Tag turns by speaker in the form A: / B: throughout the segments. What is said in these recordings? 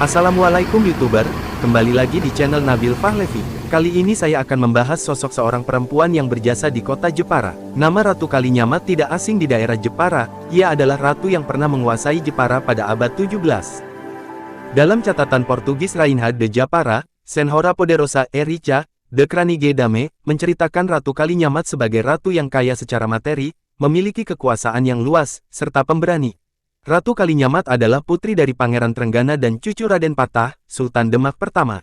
A: Assalamualaikum YouTuber, kembali lagi di channel Nabil Fahlevi. Kali ini saya akan membahas sosok seorang perempuan yang berjasa di kota Jepara. Nama Ratu Kalinyamat tidak asing di daerah Jepara, ia adalah ratu yang pernah menguasai Jepara pada abad 17. Dalam catatan Portugis Rainha de Japara, Senhora Poderosa e Rica, de Kranige Dame, menceritakan Ratu Kalinyamat sebagai ratu yang kaya secara materi, memiliki kekuasaan yang luas, serta pemberani. Ratu Kalinyamat adalah putri dari Pangeran Trenggana dan cucu Raden Patah, Sultan Demak pertama.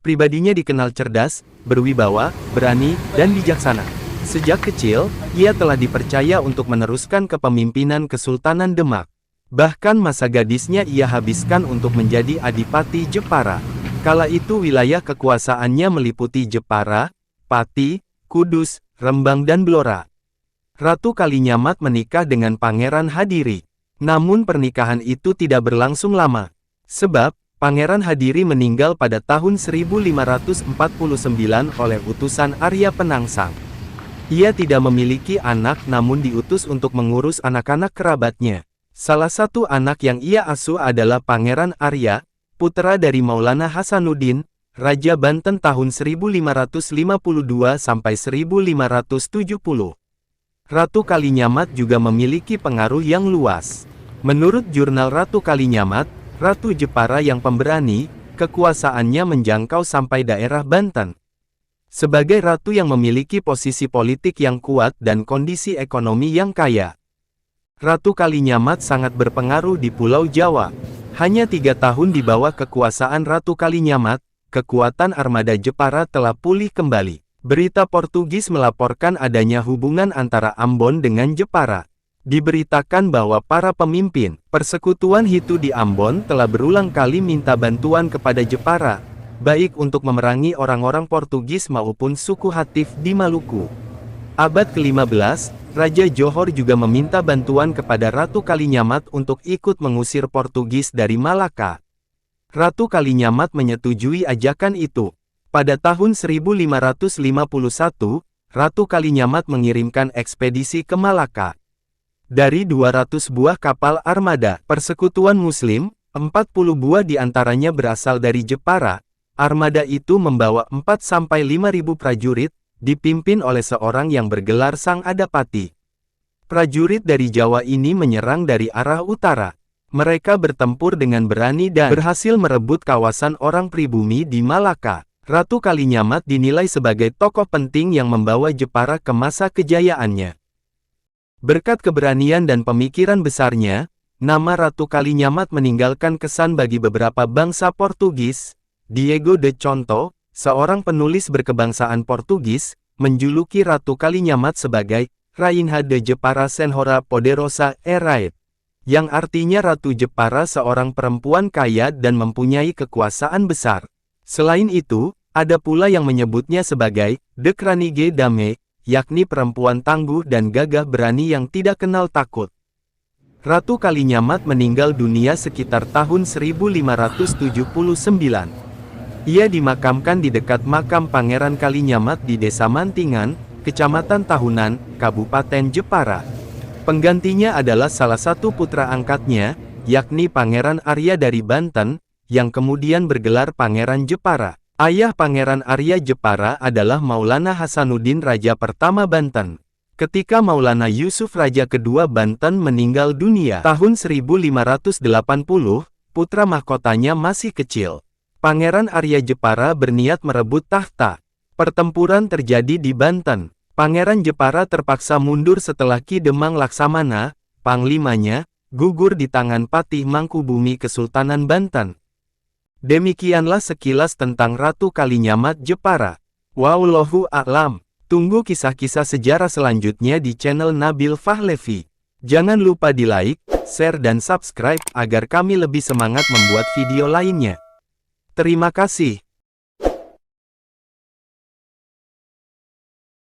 A: Pribadinya dikenal cerdas, berwibawa, berani, dan bijaksana. Sejak kecil, ia telah dipercaya untuk meneruskan kepemimpinan Kesultanan Demak. Bahkan masa gadisnya ia habiskan untuk menjadi Adipati Jepara. Kala itu wilayah kekuasaannya meliputi Jepara, Pati, Kudus, Rembang dan Blora. Ratu Kalinyamat menikah dengan Pangeran Hadiri. Namun pernikahan itu tidak berlangsung lama. Sebab, Pangeran Hadiri meninggal pada tahun 1549 oleh utusan Arya Penangsang. Ia tidak memiliki anak namun diutus untuk mengurus anak-anak kerabatnya. Salah satu anak yang ia asuh adalah Pangeran Arya, putra dari Maulana Hasanuddin, Raja Banten tahun 1552 sampai 1570. Ratu Kalinyamat juga memiliki pengaruh yang luas. Menurut jurnal Ratu Kalinyamat, Ratu Jepara yang pemberani, kekuasaannya menjangkau sampai daerah Banten. Sebagai ratu yang memiliki posisi politik yang kuat dan kondisi ekonomi yang kaya, Ratu Kalinyamat sangat berpengaruh di Pulau Jawa. Hanya 3 tahun di bawah kekuasaan Ratu Kalinyamat, kekuatan armada Jepara telah pulih kembali. Berita Portugis melaporkan adanya hubungan antara Ambon dengan Jepara. Diberitakan bahwa para pemimpin persekutuan Hitu di Ambon telah berulang kali minta bantuan kepada Jepara, baik untuk memerangi orang-orang Portugis maupun suku Hatif di Maluku. Abad ke-15, Raja Johor juga meminta bantuan kepada Ratu Kalinyamat untuk ikut mengusir Portugis dari Malaka. Ratu Kalinyamat menyetujui ajakan itu. Pada tahun 1551, Ratu Kalinyamat mengirimkan ekspedisi ke Malaka. Dari 200 buah kapal armada persekutuan Muslim, 40 buah diantaranya berasal dari Jepara. Armada itu membawa 4-5 ribu prajurit, dipimpin oleh seorang yang bergelar Sang Adapati. Prajurit dari Jawa ini menyerang dari arah utara. Mereka bertempur dengan berani dan berhasil merebut kawasan orang pribumi di Malaka. Ratu Kalinyamat dinilai sebagai tokoh penting yang membawa Jepara ke masa kejayaannya. Berkat keberanian dan pemikiran besarnya, nama Ratu Kalinyamat meninggalkan kesan bagi beberapa bangsa Portugis. Diego de Conto, seorang penulis berkebangsaan Portugis, menjuluki Ratu Kalinyamat sebagai Rainha de Jepara Senhora Poderosa e Raid, yang artinya Ratu Jepara seorang perempuan kaya dan mempunyai kekuasaan besar. Selain itu, ada pula yang menyebutnya sebagai De Kranige Dame, yakni perempuan tangguh dan gagah berani yang tidak kenal takut. Ratu Kalinyamat meninggal dunia sekitar tahun 1579. Ia dimakamkan di dekat makam Pangeran Kalinyamat di Desa Mantingan, Kecamatan Tahunan, Kabupaten Jepara. Penggantinya adalah salah satu putra angkatnya, yakni Pangeran Arya dari Banten, yang kemudian bergelar Pangeran Jepara. Ayah Pangeran Arya Jepara adalah Maulana Hasanuddin Raja pertama Banten. Ketika Maulana Yusuf Raja kedua Banten meninggal dunia tahun 1580, putra mahkotanya masih kecil. Pangeran Arya Jepara berniat merebut tahta. Pertempuran terjadi di Banten. Pangeran Jepara terpaksa mundur setelah Ki Demang Laksamana, panglimanya, gugur di tangan Patih Mangkubumi Kesultanan Banten. Demikianlah sekilas tentang Ratu Kalinyamat Jepara. Wallahu a'lam. Tunggu kisah-kisah sejarah selanjutnya di channel Nabil Fahlevi. Jangan lupa di like, share dan subscribe agar kami lebih semangat membuat video lainnya. Terima kasih.